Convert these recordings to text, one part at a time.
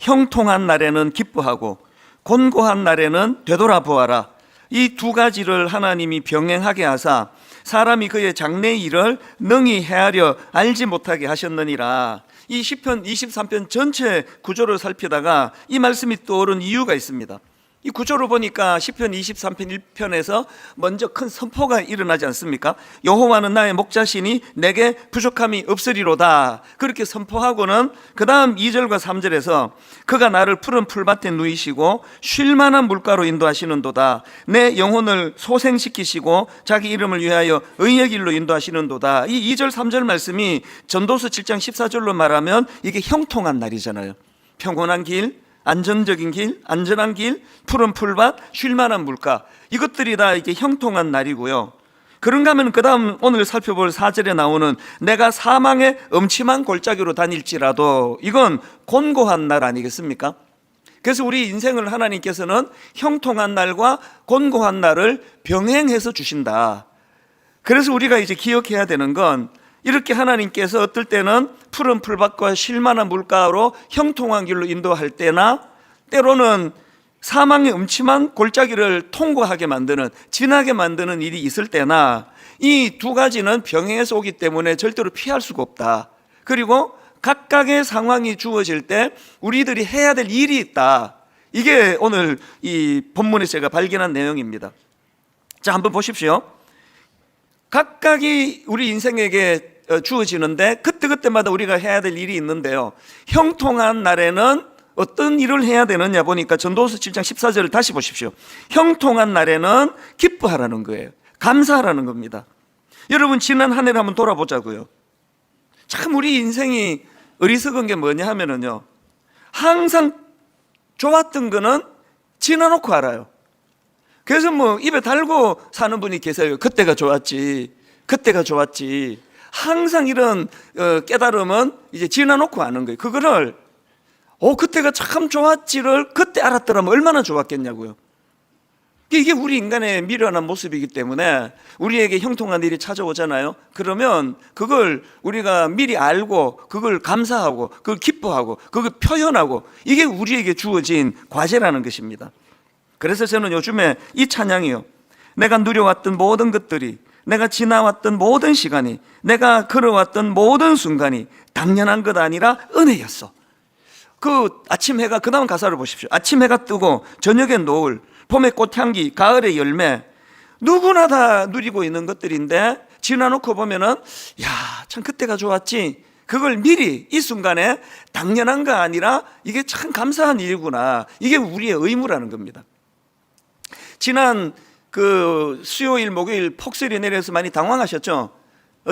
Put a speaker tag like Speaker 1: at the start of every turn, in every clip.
Speaker 1: 형통한 날에는 기뻐하고 곤고한 날에는 되돌아보아라. 이 두 가지를 하나님이 병행하게 하사 사람이 그의 장래 일을 능히 헤아려 알지 못하게 하셨느니라. 이 시편 23편 전체 구조를 살피다가 이 말씀이 떠오른 이유가 있습니다. 이 구조를 보니까 시편 23편 1편에서 먼저 큰 선포가 일어나지 않습니까? 여호와는 나의 목자시니 내게 부족함이 없으리로다. 그렇게 선포하고는 그 다음 2절과 3절에서 그가 나를 푸른 풀밭에 누이시고 쉴만한 물가로 인도하시는도다. 내 영혼을 소생시키시고 자기 이름을 위하여 의의 길로 인도하시는도다. 이 2절 3절 말씀이 전도서 7장 14절로 말하면 이게 형통한 날이잖아요. 평온한 길, 안정적인 길, 안전한 길, 푸른 풀밭, 쉴만한 물가, 이것들이 다 이게 형통한 날이고요. 그런가 하면 그 다음 오늘 살펴볼 4절에 나오는 내가 사망의 음침한 골짜기로 다닐지라도, 이건 곤고한 날 아니겠습니까? 그래서 우리 인생을 하나님께서는 형통한 날과 곤고한 날을 병행해서 주신다. 그래서 우리가 이제 기억해야 되는 건, 이렇게 하나님께서 어떨 때는 푸른 풀밭과 쉴만한 물가로 형통한 길로 인도할 때나, 때로는 사망의 음침한 골짜기를 통과하게 만드는, 지나게 만드는 일이 있을 때나, 이 두 가지는 병행해서 오기 때문에 절대로 피할 수가 없다. 그리고 각각의 상황이 주어질 때 우리들이 해야 될 일이 있다. 이게 오늘 이 본문에서 제가 발견한 내용입니다. 자, 한번 보십시오. 각각이 우리 인생에게 주어지는데 그때그때마다 우리가 해야 될 일이 있는데요, 형통한 날에는 어떤 일을 해야 되느냐 보니까 전도서 7장 14절을 다시 보십시오. 형통한 날에는 기뻐하라는 거예요. 감사하라는 겁니다. 여러분, 지난 한 해를 한번 돌아보자고요. 참 우리 인생이 어리석은 게 뭐냐 하면은요, 항상 좋았던 거는 지나놓고 알아요. 그래서 뭐 입에 달고 사는 분이 계세요. 그때가 좋았지, 그때가 좋았지. 항상 이런 깨달음은 이제 지나놓고 아는 거예요. 그거를 그때가 참 좋았지를 그때 알았더라면 얼마나 좋았겠냐고요. 이게 우리 인간의 미련한 모습이기 때문에 우리에게 형통한 일이 찾아오잖아요. 그러면 그걸 우리가 미리 알고 그걸 감사하고 그걸 기뻐하고 그걸 표현하고, 이게 우리에게 주어진 과제라는 것입니다. 그래서 저는 요즘에 이 찬양이요, 내가 누려왔던 모든 것들이, 내가 지나왔던 모든 시간이, 내가 걸어왔던 모든 순간이 당연한 것 아니라 은혜였어. 그 아침 해가, 그 다음 가사를 보십시오. 아침 해가 뜨고 저녁엔 노을, 봄의 꽃향기, 가을의 열매, 누구나 다 누리고 있는 것들인데 지나놓고 보면은 야, 참 그때가 좋았지. 그걸 미리 이 순간에 당연한 거 아니라 이게 참 감사한 일이구나. 이게 우리의 의무라는 겁니다. 지난 그 수요일, 목요일 폭설이 내려서 많이 당황하셨죠?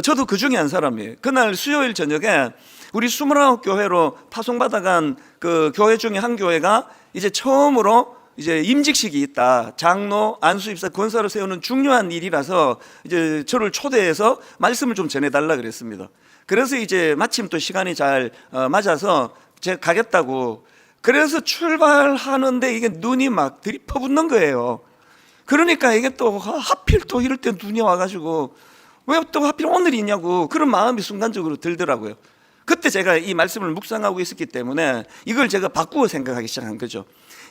Speaker 1: 저도 그 중에 한 사람이에요. 그날 수요일 저녁에 우리 29교회로 파송받아간 그 교회 중에 한 교회가 이제 처음으로 이제 임직식이 있다. 장로, 안수입사, 권사를 세우는 중요한 일이라서 이제 저를 초대해서 말씀을 좀 전해달라 그랬습니다. 그래서 이제 마침 또 시간이 잘 맞아서 제가 가겠다고. 그래서 출발하는데 이게 눈이 막 들이퍼붓는 거예요. 그러니까 이게 또 하필 또 이럴 때 눈이 와가지고 왜 또 하필 오늘이냐고 그런 마음이 순간적으로 들더라고요. 그때 제가 이 말씀을 묵상하고 있었기 때문에 이걸 제가 바꾸어 생각하기 시작한 거죠.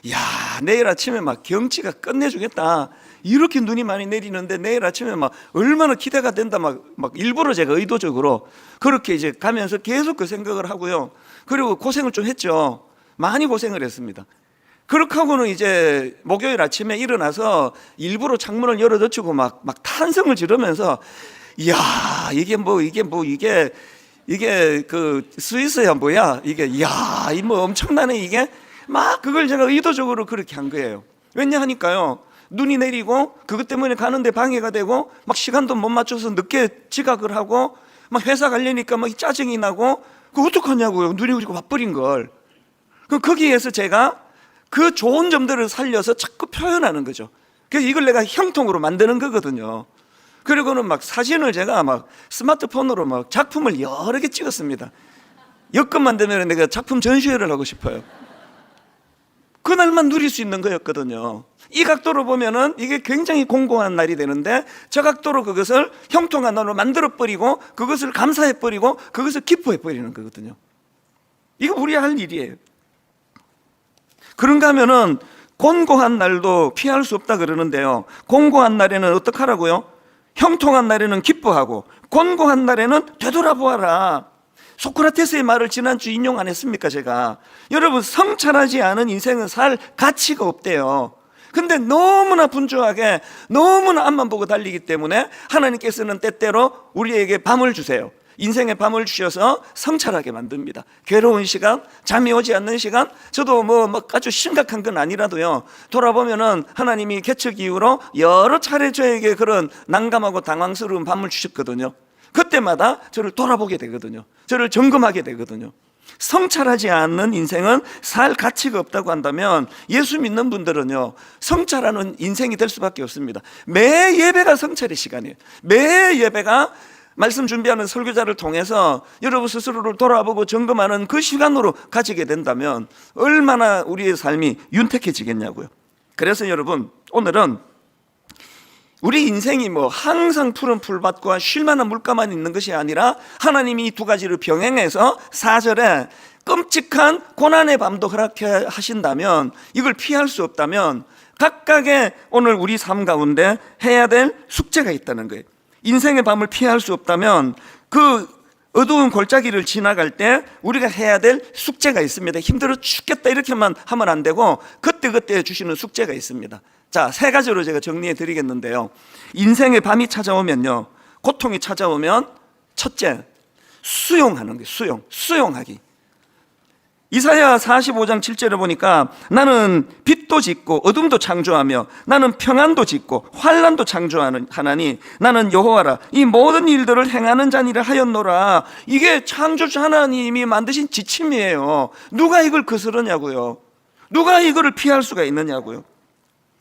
Speaker 1: 야, 내일 아침에 막 경치가 끝내주겠다. 이렇게 눈이 많이 내리는데 내일 아침에 막 얼마나 기대가 된다. 막 일부러 제가 의도적으로 그렇게 이제 가면서 계속 그 생각을 하고요. 그리고 고생을 좀 했죠. 많이 고생을 했습니다. 그렇게 하고는 이제 목요일 아침에 일어나서 일부러 창문을 열어젖히고 막 탄성을 지르면서, 이야, 이게 그 스위스야 뭐야? 이게, 이야, 이 뭐 엄청나네 이게? 막 그걸 제가 의도적으로 그렇게 한 거예요. 왜냐 하니까요, 눈이 내리고 그것 때문에 가는데 방해가 되고 막 시간도 못 맞춰서 늦게 지각을 하고 막 회사 가려니까 막 짜증이 나고, 그거 어떡하냐고요. 눈이 그리고 와버린 걸. 그럼 거기에서 제가 그 좋은 점들을 살려서 자꾸 표현하는 거죠. 그래서 이걸 내가 형통으로 만드는 거거든요. 그리고는 막 사진을 제가 막 스마트폰으로 막 작품을 여러 개 찍었습니다. 여건만 되면 내가 작품 전시회를 하고 싶어요. 그날만 누릴 수 있는 거였거든요. 이 각도로 보면은 이게 굉장히 공고한 날이 되는데, 저 각도로 그것을 형통한 날로 만들어버리고 그것을 감사해버리고 그것을 기뻐해버리는 거거든요. 이거 우리 할 일이에요. 그런가 하면은 곤고한 날도 피할 수 없다 그러는데요, 곤고한 날에는 어떡하라고요? 형통한 날에는 기뻐하고 곤고한 날에는 되돌아보아라. 소크라테스의 말을 지난주 인용 안 했습니까 제가? 여러분, 성찰하지 않은 인생은 살 가치가 없대요. 근데 너무나 분주하게 너무나 앞만 보고 달리기 때문에 하나님께서는 때때로 우리에게 밤을 주세요. 인생의 밤을 주셔서 성찰하게 만듭니다. 괴로운 시간, 잠이 오지 않는 시간, 저도 뭐 아주 심각한 건 아니라도요, 돌아보면은 하나님이 개척 이후로 여러 차례 저에게 그런 난감하고 당황스러운 밤을 주셨거든요. 그때마다 저를 돌아보게 되거든요. 저를 점검하게 되거든요. 성찰하지 않는 인생은 살 가치가 없다고 한다면 예수 믿는 분들은요, 성찰하는 인생이 될 수밖에 없습니다. 매 예배가 성찰의 시간이에요. 매 예배가 말씀 준비하는 설교자를 통해서 여러분 스스로를 돌아보고 점검하는 그 시간으로 가지게 된다면 얼마나 우리의 삶이 윤택해지겠냐고요. 그래서 여러분, 오늘은 우리 인생이 뭐 항상 푸른 풀밭과 쉴만한 물가만 있는 것이 아니라 하나님이 이 두 가지를 병행해서 4절에 끔찍한 고난의 밤도 허락해 하신다면, 이걸 피할 수 없다면 각각의 오늘 우리 삶 가운데 해야 될 숙제가 있다는 거예요. 인생의 밤을 피할 수 없다면 그 어두운 골짜기를 지나갈 때 우리가 해야 될 숙제가 있습니다. 힘들어 죽겠다 이렇게만 하면 안 되고 그때그때 주시는 숙제가 있습니다. 자, 3가지로 제가 정리해 드리겠는데요, 인생의 밤이 찾아오면요, 고통이 찾아오면 첫째, 수용하는 거예요. 수용하기. 이사야 45장 7절에 보니까 나는 빛도 짓고 어둠도 창조하며 나는 평안도 짓고 환난도 창조하는 하나니 나는 여호와라. 이 모든 일들을 행하는 자니라 하였노라. 이게 창조주 하나님이 만드신 지침이에요. 누가 이걸 거스르냐고요. 누가 이거를 피할 수가 있느냐고요.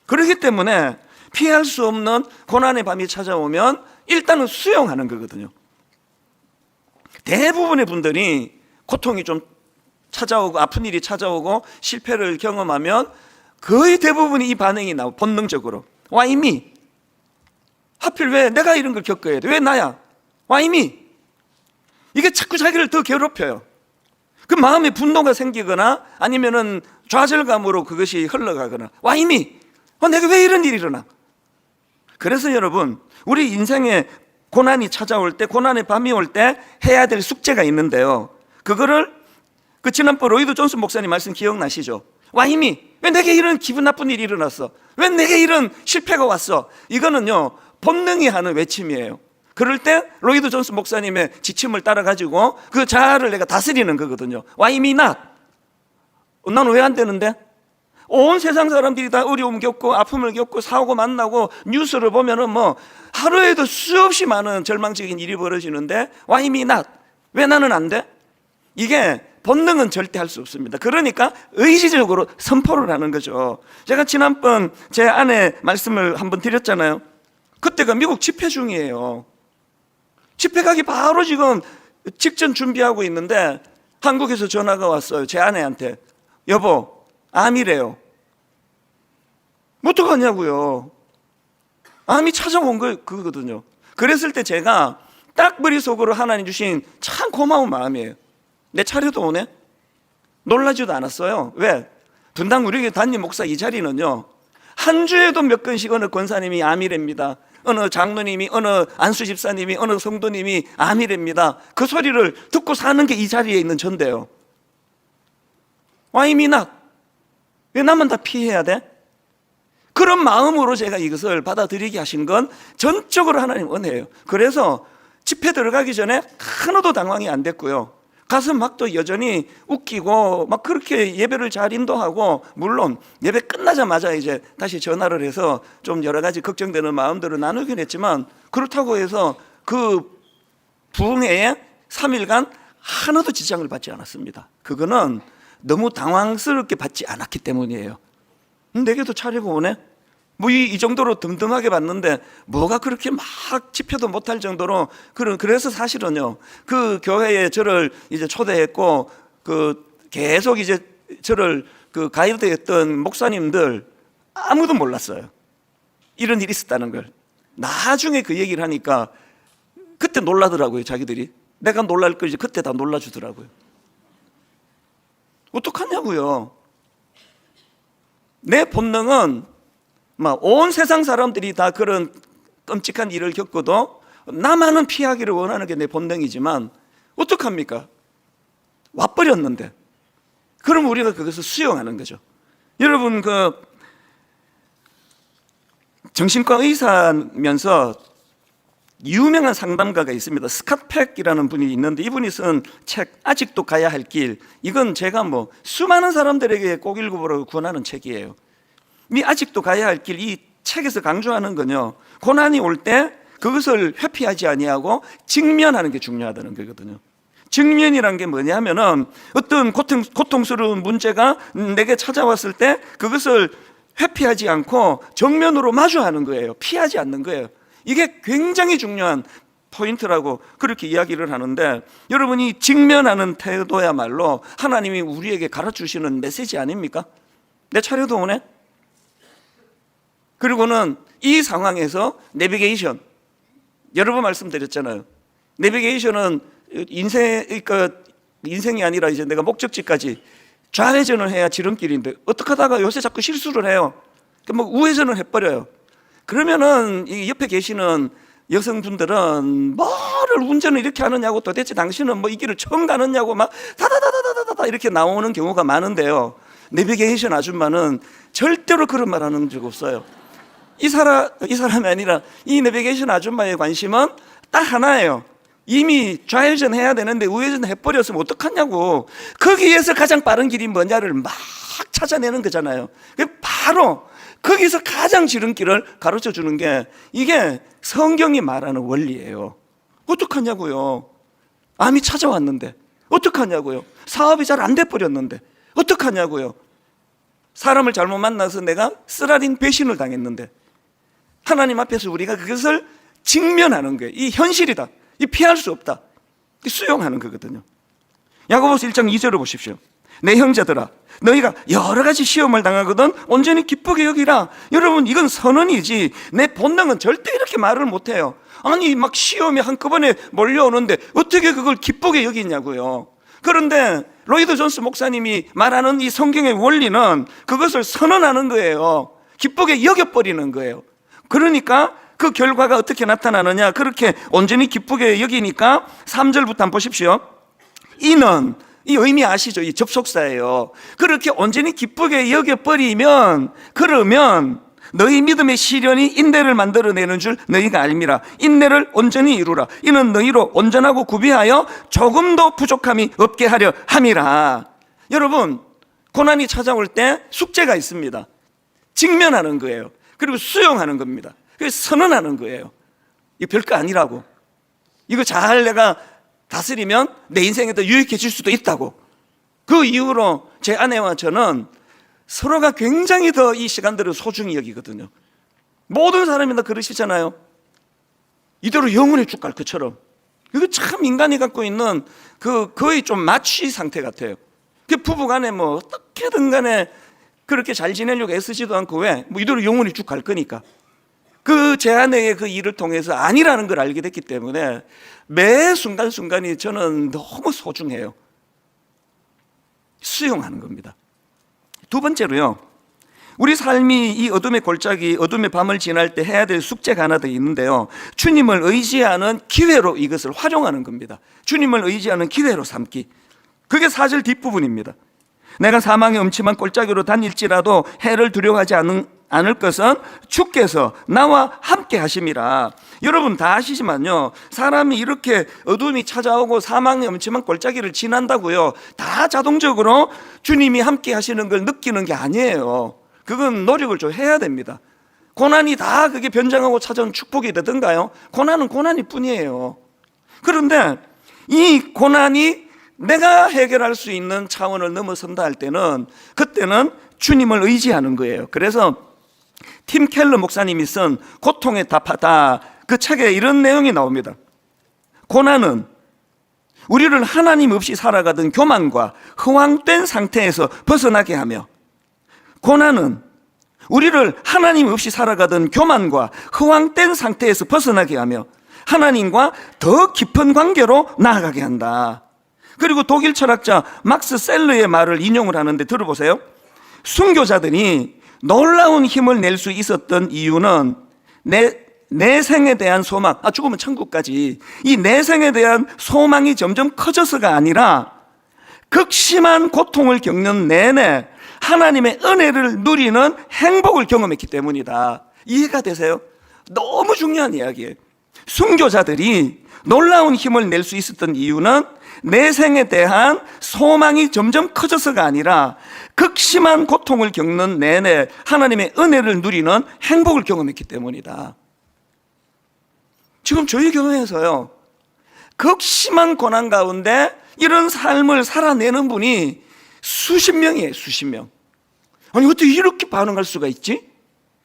Speaker 1: 그렇기 때문에 피할 수 없는 고난의 밤이 찾아오면 일단은 수용하는 거거든요. 대부분의 분들이 고통이 좀 찾아오고 아픈 일이 찾아오고 실패를 경험하면 거의 대부분이 이 반응이 나와. 본능적으로 Why me? 하필 왜 내가 이런 걸 겪어야 돼? 왜 나야? Why me? 이게 자꾸 자기를 더 괴롭혀요. 그 마음에 분노가 생기거나 아니면은 좌절감으로 그것이 흘러가거나 Why me? 내가 왜 이런 일이 일어나? 그래서 여러분, 우리 인생에 고난이 찾아올 때, 고난의 밤이 올 때 해야 될 숙제가 있는데요, 그거를 지난번 로이드 존슨 목사님 말씀 기억나시죠? Why me? 왜 내게 이런 기분 나쁜 일이 일어났어? 왜 내게 이런 실패가 왔어? 이거는요, 본능이 하는 외침이에요. 그럴 때 로이드 존슨 목사님의 지침을 따라가지고 그 자아를 내가 다스리는 거거든요. Why me not? 나는 왜 안 되는데? 온 세상 사람들이 다 어려움 겪고 아픔을 겪고 사고 만나고 뉴스를 보면은 뭐 하루에도 수없이 많은 절망적인 일이 벌어지는데 Why me not? 왜 나는 안 돼? 이게 본능은 절대 할 수 없습니다. 그러니까 의지적으로 선포를 하는 거죠. 제가 지난번 제 아내 말씀을 한번 드렸잖아요. 그때가 미국 집회 중이에요. 집회 가기 바로 지금 직전 준비하고 있는데 한국에서 전화가 왔어요. 제 아내한테. 여보, 암이래요. 어떡하냐고요. 암이 찾아온 그거거든요. 그랬을 때 제가 딱 머릿속으로 하나님 주신 참 고마운 마음이에요. 내 차례도 오네? 놀라지도 않았어요. 왜? 분당 우리 교회 담임 목사 이 자리는요, 한 주에도 몇 건씩 어느 권사님이 암이랍니다. 어느 장로님이, 어느 안수 집사님이, 어느 성도님이 암이랍니다. 그 소리를 듣고 사는 게 이 자리에 있는 전데요. Why me not? 왜 나만 다 피해야 돼? 그런 마음으로 제가 이것을 받아들이게 하신 건 전적으로 하나님 은혜예요. 그래서 집회 들어가기 전에 하나도 당황이 안 됐고요, 가서 막 또 여전히 웃기고 막 그렇게 예배를 잘 인도하고, 물론 예배 끝나자마자 이제 다시 전화를 해서 좀 여러 가지 걱정되는 마음들을 나누긴 했지만, 그렇다고 해서 그 부흥회에 3일간 하나도 지장을 받지 않았습니다. 그거는 너무 당황스럽게 받지 않았기 때문이에요. 내게도 차리고 오네? 뭐 이 정도로 덤덤하게 봤는데 뭐가 그렇게 막 집회도 못할 정도로. 그래서 사실은요, 그 교회에 저를 이제 초대했고 계속 이제 저를 가이드했던 목사님들 아무도 몰랐어요, 이런 일이 있었다는 걸. 나중에 그 얘기를 하니까 그때 놀라더라고요. 자기들이 내가 놀랄 걸 이제 그때 다 놀라주더라고요. 어떡하냐고요. 내 본능은 막 온 세상 사람들이 다 그런 끔찍한 일을 겪어도 나만은 피하기를 원하는 게 내 본능이지만 어떡합니까? 와버렸는데. 그럼 우리가 그것을 수용하는 거죠. 여러분, 정신과 의사면서 유명한 상담가가 있습니다. 스캇 팩이라는 분이 있는데 이분이 쓴 책 아직도 가야 할 길, 이건 제가 수많은 사람들에게 꼭 읽어보라고 권하는 책이에요. 이 아직도 가야 할 길, 이 책에서 강조하는 건요, 고난이 올 때 그것을 회피하지 아니하고 직면하는 게 중요하다는 거거든요. 직면이란 게 뭐냐면은 어떤 고통스러운 문제가 내게 찾아왔을 때 그것을 회피하지 않고 정면으로 마주하는 거예요. 피하지 않는 거예요. 이게 굉장히 중요한 포인트라고 그렇게 이야기를 하는데, 여러분이 직면하는 태도야말로 하나님이 우리에게 가르쳐주시는 메시지 아닙니까? 내 차례도 오네? 그리고는 이 상황에서 내비게이션, 여러 번 말씀드렸잖아요. 내비게이션은 인생이 아니라 이제 내가 목적지까지 좌회전을 해야 지름길인데 어떻게 하다가 요새 자꾸 실수를 해요. 우회전을 해버려요. 그러면은 이 옆에 계시는 여성분들은 뭐를 운전을 이렇게 하느냐고, 도대체 당신은 이 길을 처음 가느냐고 막 다다다다다다 이렇게 나오는 경우가 많은데요, 내비게이션 아줌마는 절대로 그런 말 하는 적 없어요. 이 사람이 아니라 이 내비게이션 아줌마의 관심은 딱 하나예요. 이미 좌회전 해야 되는데 우회전 해버렸으면 어떡하냐고. 거기에서 가장 빠른 길이 뭐냐를 막 찾아내는 거잖아요. 바로 거기서 가장 지름길을 가르쳐 주는 게 이게 성경이 말하는 원리예요. 어떡하냐고요. 암이 찾아왔는데 어떡하냐고요. 사업이 잘 안 돼버렸는데 어떡하냐고요. 사람을 잘못 만나서 내가 쓰라린 배신을 당했는데 하나님 앞에서 우리가 그것을 직면하는 거예요. 이 현실이다, 이 피할 수 없다, 수용하는 거거든요. 야고보서 1장 2절을 보십시오. 내 형제들아, 너희가 여러 가지 시험을 당하거든 온전히 기쁘게 여기라. 여러분, 이건 선언이지 내 본능은 절대 이렇게 말을 못해요. 아니 막 시험이 한꺼번에 몰려오는데 어떻게 그걸 기쁘게 여기냐고요. 그런데 로이드 존스 목사님이 말하는 이 성경의 원리는 그것을 선언하는 거예요. 기쁘게 여겨버리는 거예요. 그러니까 그 결과가 어떻게 나타나느냐, 그렇게 온전히 기쁘게 여기니까 3절부터 한번 보십시오. 이는, 이 의미 아시죠? 이 접속사예요. 그렇게 온전히 기쁘게 여겨버리면, 그러면 너희 믿음의 시련이 인내를 만들어내는 줄 너희가 알미라. 인내를 온전히 이루라. 이는 너희로 온전하고 구비하여 조금도 부족함이 없게 하려 함이라. 여러분, 고난이 찾아올 때 숙제가 있습니다. 직면하는 거예요. 그리고 수용하는 겁니다. 그래서 선언하는 거예요. 이거 별거 아니라고. 이거 잘 내가 다스리면 내 인생에 더 유익해질 수도 있다고. 그 이후로 제 아내와 저는 서로가 굉장히 더 이 시간들을 소중히 여기거든요. 모든 사람이 다 그러시잖아요. 이대로 영원히 쭉 갈 것처럼. 이거 참 인간이 갖고 있는 거의 좀 마취 상태 같아요. 부부간에 어떻게든 간에 그렇게 잘 지내려고 애쓰지도 않고 왜? 이대로 영원히 쭉 갈 거니까. 제 아내의 그 일을 통해서 아니라는 걸 알게 됐기 때문에 매 순간순간이 저는 너무 소중해요. 수용하는 겁니다. 두 번째로요, 우리 삶이 이 어둠의 골짜기, 어둠의 밤을 지날 때 해야 될 숙제가 하나 더 있는데요, 주님을 의지하는 기회로 이것을 활용하는 겁니다. 주님을 의지하는 기회로 삼기. 그게 4절 뒷부분입니다. 내가 사망의 음침한 골짜기로 다닐지라도 해를 두려워하지 않을 것은 주께서 나와 함께 하심이라. 여러분 다 아시지만요, 사람이 이렇게 어둠이 찾아오고 사망의 음침한 골짜기를 지난다고요, 다 자동적으로 주님이 함께 하시는 걸 느끼는 게 아니에요. 그건 노력을 좀 해야 됩니다. 고난이 다 그게 변장하고 찾아온 축복이 되던가요? 고난은 고난일 뿐이에요. 그런데 이 고난이 내가 해결할 수 있는 차원을 넘어선다 할 때는, 그때는 주님을 의지하는 거예요. 그래서 팀 켈러 목사님이 쓴 고통에 답하다, 그 책에 이런 내용이 나옵니다. 고난은 우리를 하나님 없이 살아가던 교만과 허황된 상태에서 벗어나게 하며, 고난은 우리를 하나님 없이 살아가던 교만과 허황된 상태에서 벗어나게 하며 하나님과 더 깊은 관계로 나아가게 한다. 그리고 독일 철학자 막스 셀러의 말을 인용을 하는데 들어보세요. 순교자들이 놀라운 힘을 낼 수 있었던 이유는 내생에 대한 소망, 죽으면 천국까지, 이 내생에 대한 소망이 점점 커져서가 아니라 극심한 고통을 겪는 내내 하나님의 은혜를 누리는 행복을 경험했기 때문이다. 이해가 되세요? 너무 중요한 이야기예요. 순교자들이 놀라운 힘을 낼 수 있었던 이유는 내생에 대한 소망이 점점 커져서가 아니라 극심한 고통을 겪는 내내 하나님의 은혜를 누리는 행복을 경험했기 때문이다. 지금 저희 교회에서요, 극심한 고난 가운데 이런 삶을 살아내는 분이 수십 명이에요. 수십 명. 아니 어떻게 이렇게 반응할 수가 있지?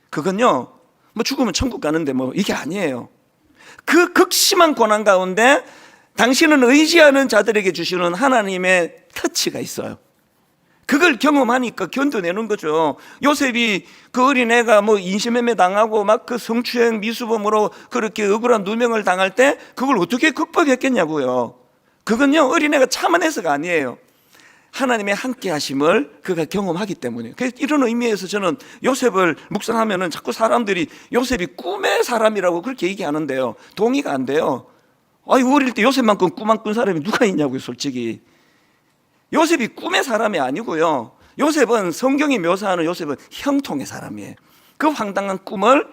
Speaker 1: 그건요, 뭐 죽으면 천국 가는데 뭐 이게 아니에요. 그 극심한 고난 가운데 당신은 의지하는 자들에게 주시는 하나님의 터치가 있어요. 그걸 경험하니까 견뎌내는 거죠. 요셉이 그 어린애가 뭐 인신매매 당하고 막 그 성추행 미수범으로 그렇게 억울한 누명을 당할 때 그걸 어떻게 극복했겠냐고요. 그건요, 어린애가 참아내서가 아니에요. 하나님의 함께 하심을 그가 경험하기 때문에. 그래서 이런 의미에서 저는 요셉을 묵상하면은 자꾸 사람들이 요셉이 꿈의 사람이라고 그렇게 얘기하는데요, 동의가 안 돼요. 아니 어릴 때 요셉만큼 꿈 안 꾼 사람이 누가 있냐고요. 솔직히 요셉이 꿈의 사람이 아니고요, 요셉은 성경이 묘사하는 요셉은 형통의 사람이에요. 그 황당한 꿈을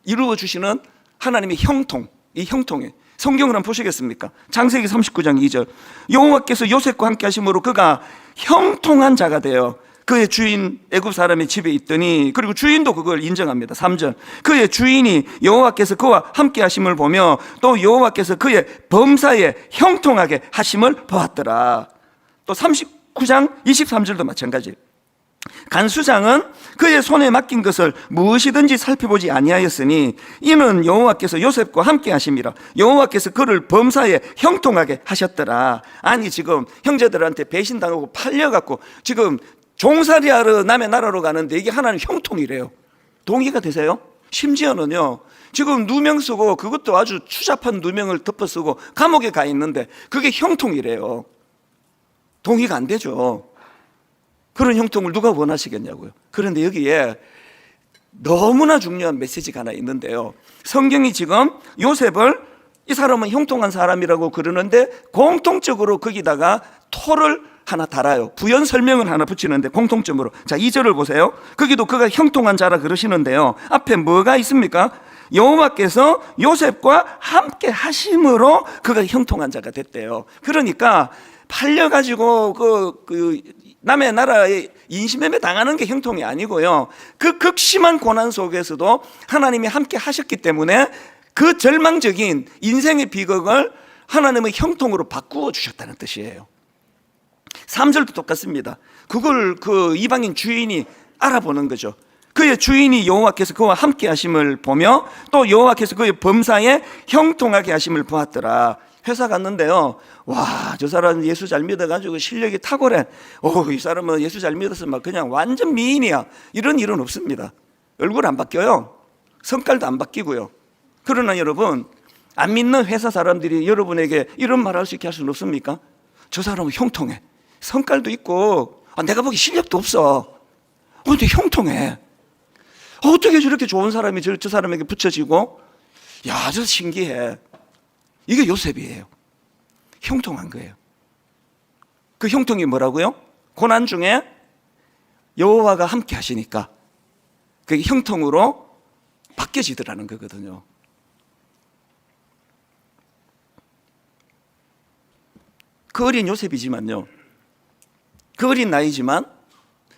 Speaker 1: 이루어 주시는 하나님의 형통, 이 형통에 성경을 한번 보시겠습니까? 창세기 39장 2절, 여호와께서 요셉과 함께 하심으로 그가 형통한 자가 되어 그의 주인 애굽 사람의 집에 있더니, 그리고 주인도 그걸 인정합니다. 3절, 그의 주인이 여호와께서 그와 함께 하심을 보며 또 여호와께서 그의 범사에 형통하게 하심을 보았더라. 또 39장 23절도 마찬가지. 간수장은 그의 손에 맡긴 것을 무엇이든지 살펴보지 아니하였으니 이는 여호와께서 요셉과 함께 하심이라. 여호와께서 그를 범사에 형통하게 하셨더라. 아니 지금 형제들한테 배신당하고 팔려갖고 지금 종살이하러 남의 나라로 가는데 이게 하나님 형통이래요. 동의가 되세요? 심지어는요, 지금 누명 쓰고 그것도 아주 추잡한 누명을 덮어쓰고 감옥에 가 있는데 그게 형통이래요. 동의가 안 되죠. 그런 형통을 누가 원하시겠냐고요. 그런데 여기에 너무나 중요한 메시지가 하나 있는데요, 성경이 지금 요셉을 이 사람은 형통한 사람이라고 그러는데 공통적으로 거기다가 토를 하나 달아요. 부연 설명을 하나 붙이는데 공통점으로, 자 2절을 보세요. 거기도 그가 형통한 자라 그러시는데요, 앞에 뭐가 있습니까? 여호와께서 요셉과 함께 하심으로 그가 형통한 자가 됐대요. 그러니까 팔려가지고 남의 나라에 인신매매 당하는 게 형통이 아니고요, 그 극심한 고난 속에서도 하나님이 함께 하셨기 때문에 그 절망적인 인생의 비극을 하나님의 형통으로 바꾸어 주셨다는 뜻이에요. 3절도 똑같습니다. 그걸 그 이방인 주인이 알아보는 거죠. 그의 주인이 여호와께서 그와 함께 하심을 보며 또 여호와께서 그의 범사에 형통하게 하심을 보았더라. 회사 갔는데요, 와, 저 사람은 예수 잘 믿어가지고 실력이 탁월해. 이 사람은 예수 잘 믿어서 막 그냥 완전 미인이야. 이런 일은 없습니다. 얼굴 안 바뀌어요. 성깔도 안 바뀌고요. 그러나 여러분, 안 믿는 회사 사람들이 여러분에게 이런 말 할 수 있게 할 수는 없습니까? 저 사람은 형통해. 성깔도 있고 내가 보기 실력도 없어. 근데 형통해. 어떻게 저렇게 좋은 사람이 저 사람에게 붙여지고, 야, 저 신기해. 이게 요셉이에요. 형통한 거예요. 그 형통이 뭐라고요? 고난 중에 여호와가 함께 하시니까 그게 형통으로 바뀌어지더라는 거거든요. 그 어린 요셉이지만요, 그 어린 나이지만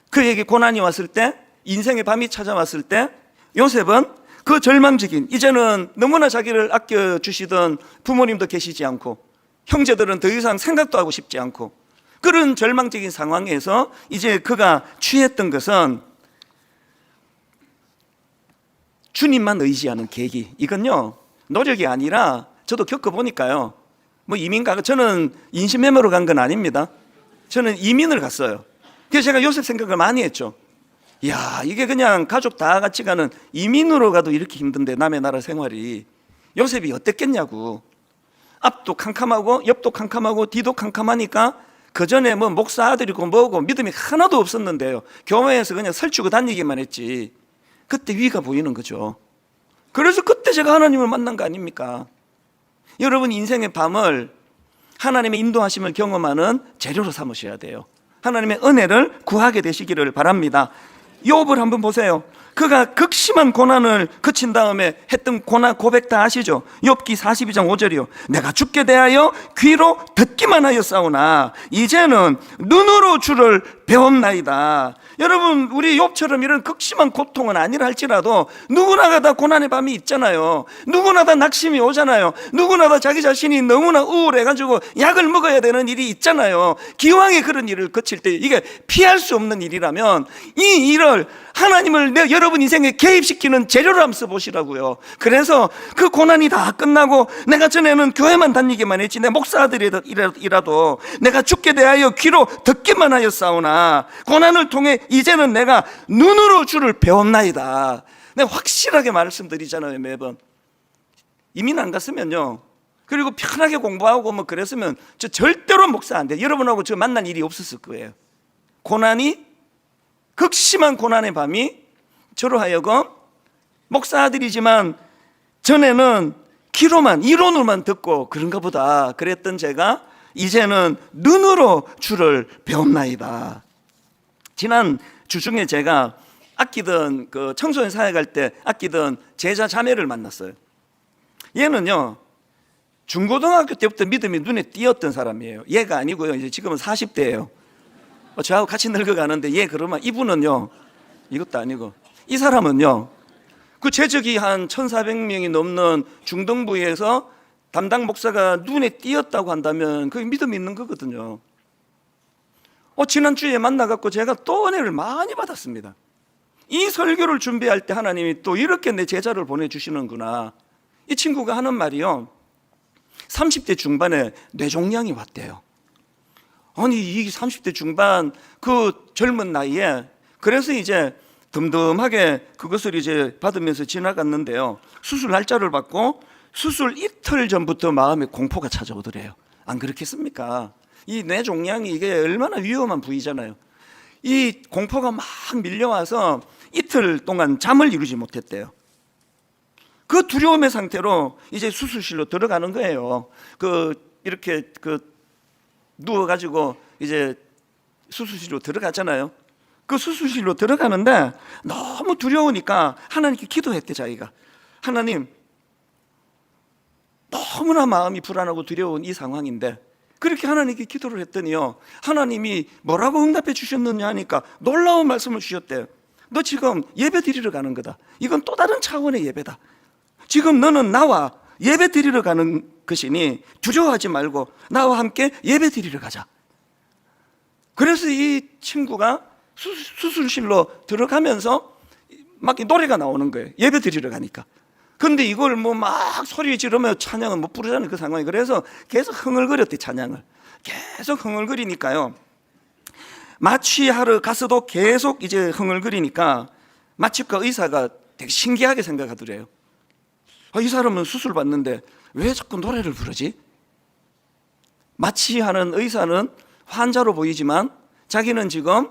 Speaker 1: 그에게 고난이 왔을 때, 인생의 밤이 찾아왔을 때 요셉은 그 절망적인, 이제는 너무나 자기를 아껴주시던 부모님도 계시지 않고 형제들은 더 이상 생각도 하고 싶지 않고 그런 절망적인 상황에서 이제 그가 취했던 것은 주님만 의지하는 계기. 이건요, 노력이 아니라 저도 겪어보니까요, 뭐 이민 가고, 저는 인신매매로 간 건 아닙니다. 저는 이민을 갔어요. 그래서 제가 요셉 생각을 많이 했죠. 야, 이게 그냥 가족 다 같이 가는 이민으로 가도 이렇게 힘든데 남의 나라 생활이 요셉이 어땠겠냐고. 앞도 캄캄하고 옆도 캄캄하고 뒤도 캄캄하니까 그 전에 뭐 목사 아들이고 뭐고 믿음이 하나도 없었는데요, 교회에서 그냥 설치고 다니기만 했지. 그때 위가 보이는 거죠. 그래서 그때 제가 하나님을 만난 거 아닙니까? 여러분 인생의 밤을 하나님의 인도하심을 경험하는 재료로 삼으셔야 돼요. 하나님의 은혜를 구하게 되시기를 바랍니다. 욥을 한번 보세요. 그가 극심한 고난을 그친 다음에 했던 고난 고백 다 아시죠? 욥기 42장 5절이요. 내가 죽게 대하여 귀로 듣기만 하였사오나 이제는 눈으로 주를 배웠나이다. 여러분 우리 욥처럼 이런 극심한 고통은 아니라 할지라도 누구나가 다 고난의 밤이 있잖아요. 누구나 다 낙심이 오잖아요. 누구나 다 자기 자신이 너무나 우울해가지고 약을 먹어야 되는 일이 있잖아요. 기왕에 그런 일을 거칠 때 이게 피할 수 없는 일이라면 이 일을 하나님을 여러분 인생에 개입시키는 재료로 한번 써보시라고요. 그래서 그 고난이 다 끝나고 내가 전에는 교회만 다니기만 했지 내 목사들이라도 내가 죽게 대하여 귀로 듣기만 하였사오나 고난을 통해 이제는 내가 눈으로 주를 배웠나이다. 내가 확실하게 말씀드리잖아요. 매번 이민 안 갔으면요 그리고 편하게 공부하고 뭐 그랬으면 저 절대로 목사 안 돼. 여러분하고 저 만날 일이 없었을 거예요. 고난이 극심한 고난의 밤이 저로 하여금 목사들이지만 전에는 귀로만 이론으로만 듣고 그런가 보다 그랬던 제가 이제는 눈으로 주를 배웠나이다. 지난 주 중에 제가 아끼던 그 청소년 사회 갈 때 아끼던 제자 자매를 만났어요. 얘는요 중고등학교 때부터 믿음이 눈에 띄었던 사람이에요. 얘가 아니고요 이제 지금은 40대예요. 저하고 같이 늙어가는데 얘 그러면 이분은요 이것도 아니고 이 사람은요 그 재적이 한 1400명이 넘는 중동부에서 담당 목사가 눈에 띄었다고 한다면 그게 믿음이 있는 거거든요. 지난주에 만나갖고 제가 또 은혜를 많이 받았습니다. 이 설교를 준비할 때 하나님이 또 이렇게 내 제자를 보내주시는구나. 이 친구가 하는 말이요 30대 중반에 뇌종양이 왔대요. 아니 이 30대 중반 그 젊은 나이에 그래서 이제 듬듬하게 그것을 이제 받으면서 지나갔는데요 수술 날짜를 받고 수술 이틀 전부터 마음에 공포가 찾아오더래요. 안 그렇겠습니까? 이 뇌종양이 이게 얼마나 위험한 부위잖아요. 이 공포가 막 밀려와서 이틀 동안 잠을 이루지 못했대요. 그 두려움의 상태로 이제 수술실로 들어가는 거예요. 이렇게 누워가지고 이제 수술실로 들어갔잖아요. 그 수술실로 들어가는데 너무 두려우니까 하나님께 기도했대. 자기가 하나님 너무나 마음이 불안하고 두려운 이 상황인데 그렇게 하나님께 기도를 했더니요 하나님이 뭐라고 응답해 주셨느냐 하니까 놀라운 말씀을 주셨대요. 너 지금 예배 드리러 가는 거다. 이건 또 다른 차원의 예배다. 지금 너는 나와 예배 드리러 가는 것이니 두려워하지 말고 나와 함께 예배 드리러 가자. 그래서 이 친구가 수술실로 들어가면서 막 노래가 나오는 거예요. 예배 드리러 가니까. 근데 이걸 뭐 막 소리 지르며 찬양을 못 부르잖아요. 그 상황이. 그래서 계속 흥얼거렸대. 찬양을 계속 흥얼거리니까요 마취하러 가서도 계속 이제 흥얼거리니까 마취과 의사가 되게 신기하게 생각하더래요. 이 사람은 수술 받는데 왜 자꾸 노래를 부르지? 마취하는 의사는 환자로 보이지만 자기는 지금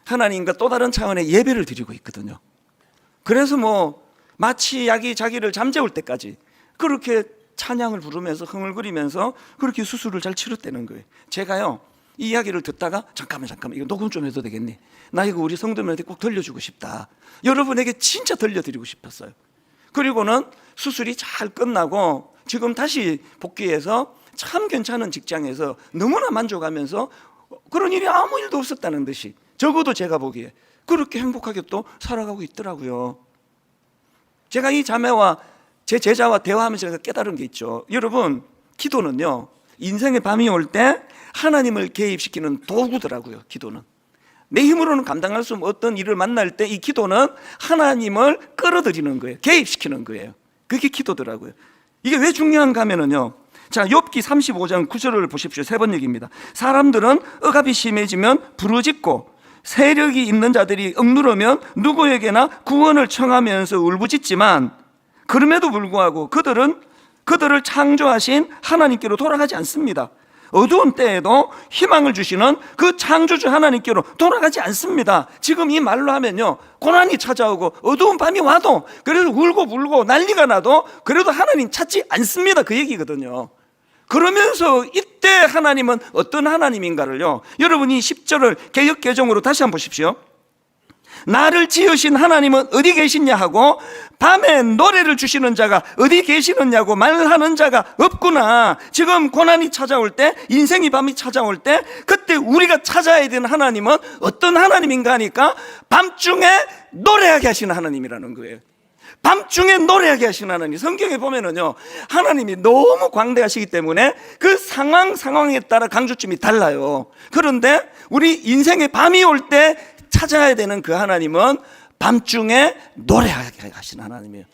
Speaker 1: 하나님과 또 다른 차원의 예배를 드리고 있거든요. 그래서 뭐 마취약이 자기를 잠재울 때까지 그렇게 찬양을 부르면서 흥얼거리면서 그렇게 수술을 잘 치렀다는 거예요. 제가요 이 이야기를 듣다가 잠깐만 이거 녹음 좀 해도 되겠니? 나 이거 우리 성도님한테 꼭 들려주고 싶다. 여러분에게 진짜 들려드리고 싶었어요. 그리고는 수술이 잘 끝나고 지금 다시 복귀해서 참 괜찮은 직장에서 너무나 만족하면서 그런 일이 아무 일도 없었다는 듯이 적어도 제가 보기에 그렇게 행복하게 또 살아가고 있더라고요. 제가 이 자매와 제 제자와 대화하면서 제가 깨달은 게 있죠. 여러분 기도는요 인생의 밤이 올 때 하나님을 개입시키는 도구더라고요. 기도는 내 힘으로는 감당할 수 없는 어떤 일을 만날 때 이 기도는 하나님을 끌어들이는 거예요. 개입시키는 거예요. 그게 기도더라고요. 이게 왜 중요한가 하면은요 자 욥기 35장 9절을 보십시오. 세 번 얘기입니다. 사람들은 억압이 심해지면 부르짖고 세력이 있는 자들이 억누르면 누구에게나 구원을 청하면서 울부짖지만 그럼에도 불구하고 그들을 창조하신 하나님께로 돌아가지 않습니다. 어두운 때에도 희망을 주시는 그 창조주 하나님께로 돌아가지 않습니다. 지금 이 말로 하면요, 고난이 찾아오고 어두운 밤이 와도, 그래도 울고 불고 난리가 나도 그래도 하나님 찾지 않습니다, 그 얘기거든요. 그러면서 이때 하나님은 어떤 하나님인가를요, 여러분이 10절을 개역개정으로 다시 한번 보십시오. 나를 지으신 하나님은 어디 계시냐 하고 밤에 노래를 주시는 자가 어디 계시느냐고 말하는 자가 없구나. 지금 고난이 찾아올 때, 인생이 밤이 찾아올 때, 그때 우리가 찾아야 되는 하나님은 어떤 하나님인가 하니까 밤중에 노래하게 하시는 하나님이라는 거예요. 밤중에 노래하게 하시는 하나님. 성경에 보면은요, 하나님이 너무 광대하시기 때문에 그 상황에 따라 강조점이 달라요. 그런데 우리 인생의 밤이 올 때 찾아야 되는 그 하나님은 밤중에 노래하게 하시는 하나님이에요.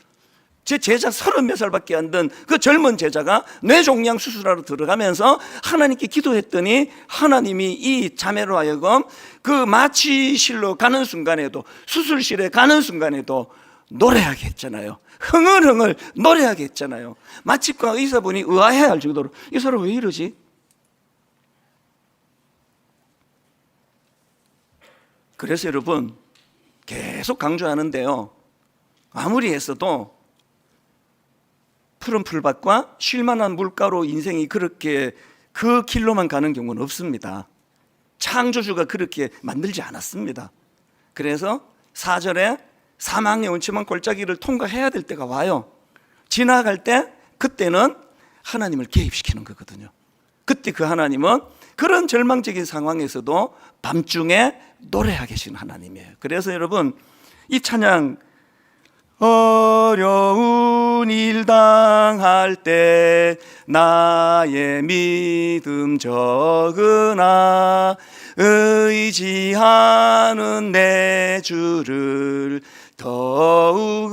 Speaker 1: 제 제자 30몇 살밖에 안 된 그 젊은 제자가 뇌종양 수술하러 들어가면서 하나님께 기도했더니 하나님이 이 자매로 하여금 그 마취실로 가는 순간에도, 수술실에 가는 순간에도 노래하게 했잖아요. 흥얼흥얼 노래하게 했잖아요. 마취과 의사분이 의아해할 정도로 이 사람 왜 이러지? 그래서 여러분, 계속 강조하는데요, 아무리 했어도 푸른 풀밭과 쉴만한 물가로 인생이 그렇게 그 길로만 가는 경우는 없습니다. 창조주가 그렇게 만들지 않았습니다. 그래서 4절에 사망의 음침한 골짜기를 통과해야 될 때가 와요. 지나갈 때, 그때는 하나님을 개입시키는 거거든요. 그때 그 하나님은 그런 절망적인 상황에서도 밤중에 노래하게 계신 하나님이에요. 그래서 여러분, 이 찬양, 어려운 일 당할 때 나의 믿음 적으나 의지하는 내 주를 더욱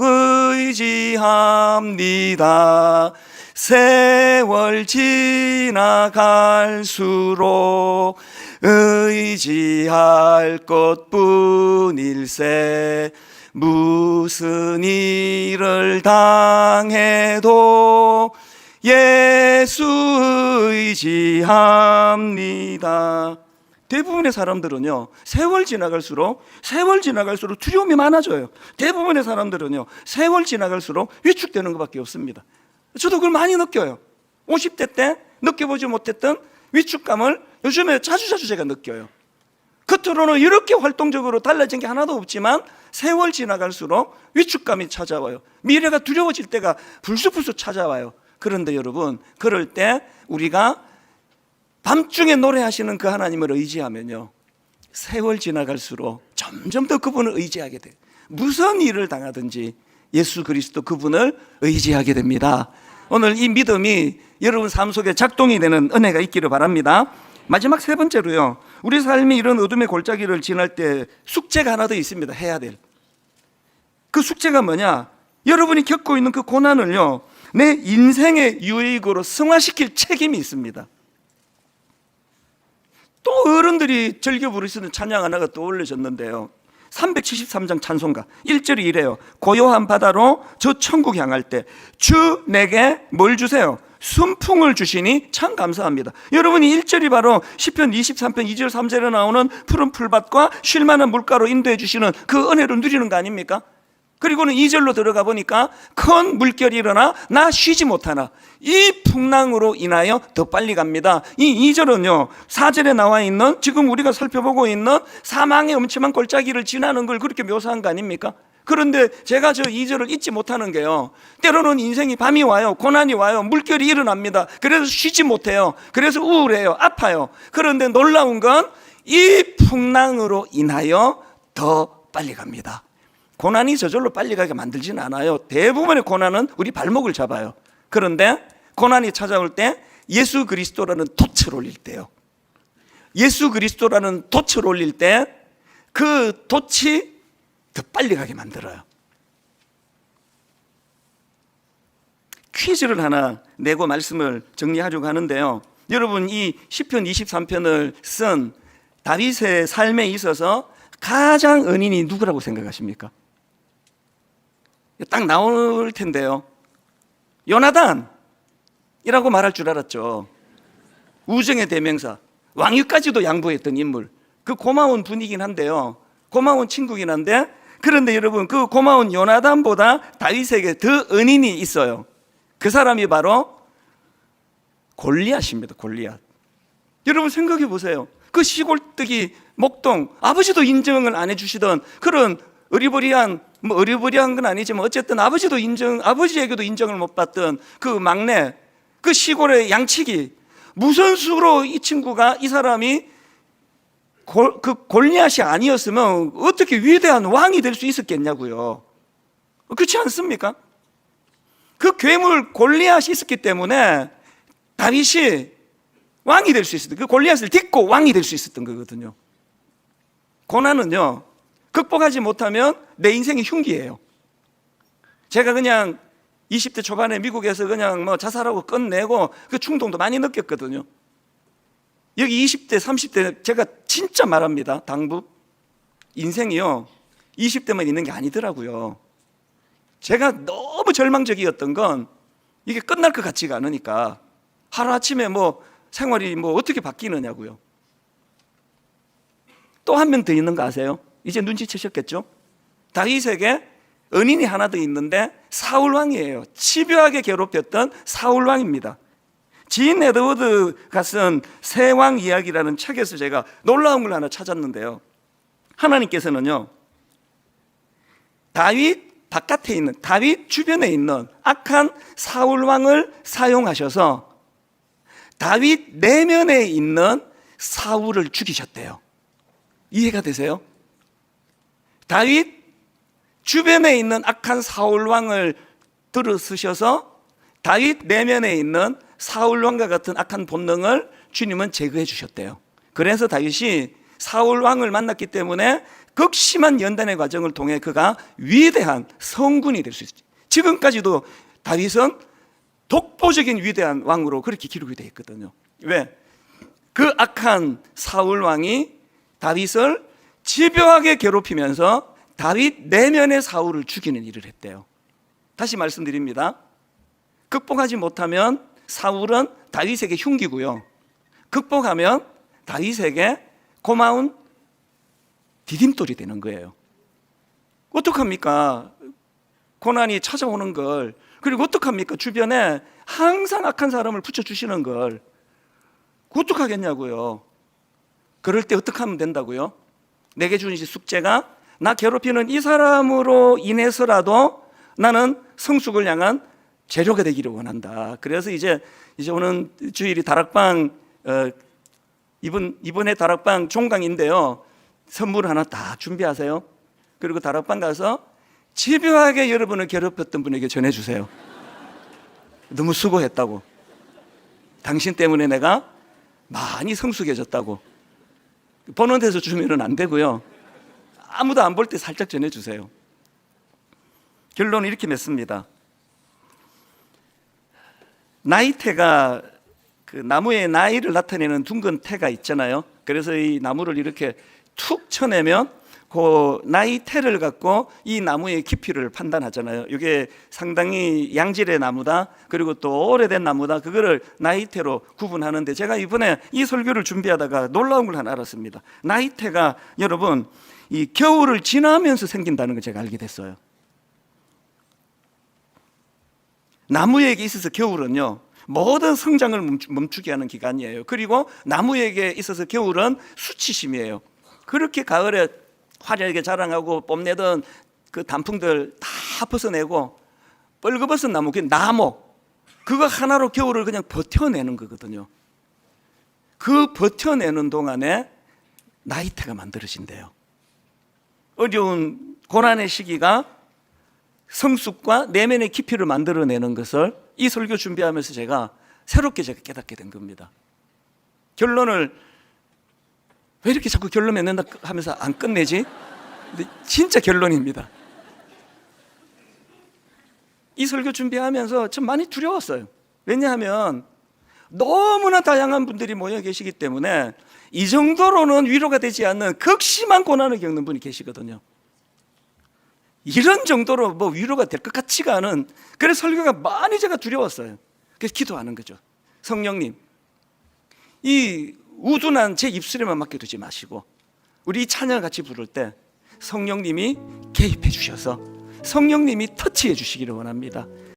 Speaker 1: 의지합니다. 세월 지나갈수록 의지할 것뿐일세. 무슨 일을 당해도 예수 의지합니다. 대부분의 사람들은요, 세월 지나갈수록 두려움이 많아져요. 대부분의 사람들은요, 세월 지나갈수록 위축되는 것밖에 없습니다. 저도 그걸 많이 느껴요. 50대 때 느껴보지 못했던 위축감을 요즘에 자주 제가 느껴요. 겉으로는 이렇게 활동적으로 달라진 게 하나도 없지만 세월 지나갈수록 위축감이 찾아와요. 미래가 두려워질 때가 불쑥불쑥 찾아와요. 그런데 여러분, 그럴 때 우리가 밤중에 노래하시는 그 하나님을 의지하면요, 세월 지나갈수록 점점 더 그분을 의지하게 돼요. 무슨 일을 당하든지 예수 그리스도 그분을 의지하게 됩니다. 오늘 이 믿음이 여러분 삶 속에 작동이 되는 은혜가 있기를 바랍니다. 마지막 세 번째로요, 우리 삶이 이런 어둠의 골짜기를 지날 때 숙제가 하나 더 있습니다. 해야 될. 그 숙제가 뭐냐? 여러분이 겪고 있는 그 고난을요, 내 인생의 유익으로 승화시킬 책임이 있습니다. 또 어른들이 즐겨 부르시는 찬양 하나가 떠올려졌는데요, 373장 찬송가 1절이 이래요. 고요한 바다로 저 천국 향할 때 주 내게 뭘 주세요? 순풍을 주시니 참 감사합니다. 여러분이 1절이 바로 시편 23편 2절 3절에 나오는 푸른 풀밭과 쉴만한 물가로 인도해 주시는 그 은혜를 누리는 거 아닙니까? 그리고는 2절로 들어가 보니까 큰 물결이 일어나 나 쉬지 못하나 이 풍랑으로 인하여 더 빨리 갑니다. 이 2절은요, 4절에 나와 있는 지금 우리가 살펴보고 있는 사망의 음침한 골짜기를 지나는 걸 그렇게 묘사한 거 아닙니까? 그런데 제가 저 2절을 잊지 못하는 게요, 때로는 인생이 밤이 와요, 고난이 와요, 물결이 일어납니다. 그래서 쉬지 못해요. 그래서 우울해요, 아파요. 그런데 놀라운 건 이 풍랑으로 인하여 더 빨리 갑니다. 고난이 저절로 빨리 가게 만들지는 않아요. 대부분의 고난은 우리 발목을 잡아요. 그런데 고난이 찾아올 때 예수 그리스도라는 돛을 올릴 때요, 예수 그리스도라는 돛을 올릴 때 그 돛이 더 빨리 가게 만들어요. 퀴즈를 하나 내고 말씀을 정리하려고 하는데요, 여러분 이 시편 23편을 쓴 다윗의 삶에 있어서 가장 은인이 누구라고 생각하십니까? 딱 나올 텐데요, 요나단이라고 말할 줄 알았죠. 우정의 대명사, 왕위까지도 양보했던 인물, 그 고마운 분이긴 한데요, 고마운 친구긴 한데, 그런데 여러분, 그 고마운 요나단보다 다윗에게 더 은인이 있어요. 그 사람이 바로 골리앗입니다. 골리앗. 여러분 생각해 보세요. 그 시골뜨기 목동, 아버지도 인정을 안 해주시던 그런 어리버리한 건 아니지만 어쨌든 아버지에게도 인정을 못 받던 그 막내, 그 시골의 양치기, 무슨 수로 이 사람이 그 골리앗이 아니었으면 어떻게 위대한 왕이 될 수 있었겠냐고요. 그렇지 않습니까? 그 괴물 골리앗이 있었기 때문에 다윗이 왕이 될 수 있었던, 그 골리앗을 딛고 왕이 될 수 있었던 거거든요. 고난은요, 극복하지 못하면 내 인생의 흉기예요. 제가 그냥 20대 초반에 미국에서 그냥 자살하고 끝내고 그 충동도 많이 느꼈거든요. 여기 20대, 30대 제가 진짜 말합니다. 당부. 인생이요, 20대만 있는 게 아니더라고요. 제가 너무 절망적이었던 건 이게 끝날 것 같지가 않으니까 하루아침에 생활이 어떻게 바뀌느냐고요. 또 한 명 더 있는 거 아세요? 이제 눈치채셨겠죠? 다윗에게 은인이 하나 더 있는데 사울왕이에요. 집요하게 괴롭혔던 사울왕입니다. 진 에드워드가 쓴 세왕 이야기라는 책에서 제가 놀라운 걸 하나 찾았는데요, 하나님께서는요, 다윗 바깥에 있는, 다윗 주변에 있는 악한 사울왕을 사용하셔서 다윗 내면에 있는 사울을 죽이셨대요. 이해가 되세요? 다윗 주변에 있는 악한 사울왕을 들어쓰셔서 다윗 내면에 있는 사울왕과 같은 악한 본능을 주님은 제거해 주셨대요. 그래서 다윗이 사울왕을 만났기 때문에 극심한 연단의 과정을 통해 그가 위대한 성군이 될 수 있어요. 지금까지도 다윗은 독보적인 위대한 왕으로 그렇게 기록이 되어 있거든요. 왜? 그 악한 사울왕이 다윗을 집요하게 괴롭히면서 다윗 내면의 사울을 죽이는 일을 했대요. 다시 말씀드립니다. 극복하지 못하면 사울은 다윗에게 흉기고요, 극복하면 다윗에게 고마운 디딤돌이 되는 거예요. 어떡합니까? 고난이 찾아오는 걸. 그리고 어떡합니까? 주변에 항상 악한 사람을 붙여주시는 걸. 어떡하겠냐고요. 그럴 때 어떻게 하면 된다고요? 내게 주신 숙제가 나 괴롭히는 이 사람으로 인해서라도 나는 성숙을 향한 재료가 되기를 원한다. 그래서 이제 오는 주일이 다락방, 이번에 다락방 종강인데요, 선물 하나 다 준비하세요. 그리고 다락방 가서 집요하게 여러분을 괴롭혔던 분에게 전해주세요. 너무 수고했다고, 당신 때문에 내가 많이 성숙해졌다고. 보는 데서 주면 안 되고요, 아무도 안 볼 때 살짝 전해주세요. 결론은 이렇게 맺습니다. 나이테가 그 나무의 나이를 나타내는 둥근 태가 있잖아요. 그래서 이 나무를 이렇게 툭 쳐내면 그 나이테를 갖고 이 나무의 깊이를 판단하잖아요. 이게 상당히 양질의 나무다, 그리고 또 오래된 나무다, 그거를 나이테로 구분하는데, 제가 이번에 이 설교를 준비하다가 놀라운 걸 하나 알았습니다. 나이테가 여러분 이 겨울을 지나면서 생긴다는 걸 제가 알게 됐어요. 나무에게 있어서 겨울은요, 모든 성장을 멈추게 하는 기간이에요. 그리고 나무에게 있어서 겨울은 수치심이에요. 그렇게 가을에 화려하게 자랑하고 뽐내던 그 단풍들 다 벗어내고 뻘거벗은 나무, 그 나목, 그거 하나로 겨울을 그냥 버텨내는 거거든요. 그 버텨내는 동안에 나이테가 만들어진대요. 어려운 고난의 시기가 성숙과 내면의 깊이를 만들어내는 것을 이 설교 준비하면서 제가 새롭게 깨닫게 된 겁니다. 결론을 왜 이렇게 자꾸 결론 맺는다 하면서 안 끝내지? 근데 진짜 결론입니다. 이 설교 준비하면서 좀 많이 두려웠어요. 왜냐하면 너무나 다양한 분들이 모여 계시기 때문에 이 정도로는 위로가 되지 않는 극심한 고난을 겪는 분이 계시거든요. 이런 정도로 위로가 될 것 같지가 않은, 그래서 설교가 많이 제가 두려웠어요. 그래서 기도하는 거죠. 성령님, 이 우둔한 제 입술에만 맡겨두지 마시고 우리 이 찬양을 같이 부를 때 성령님이 개입해 주셔서 성령님이 터치해 주시기를 원합니다.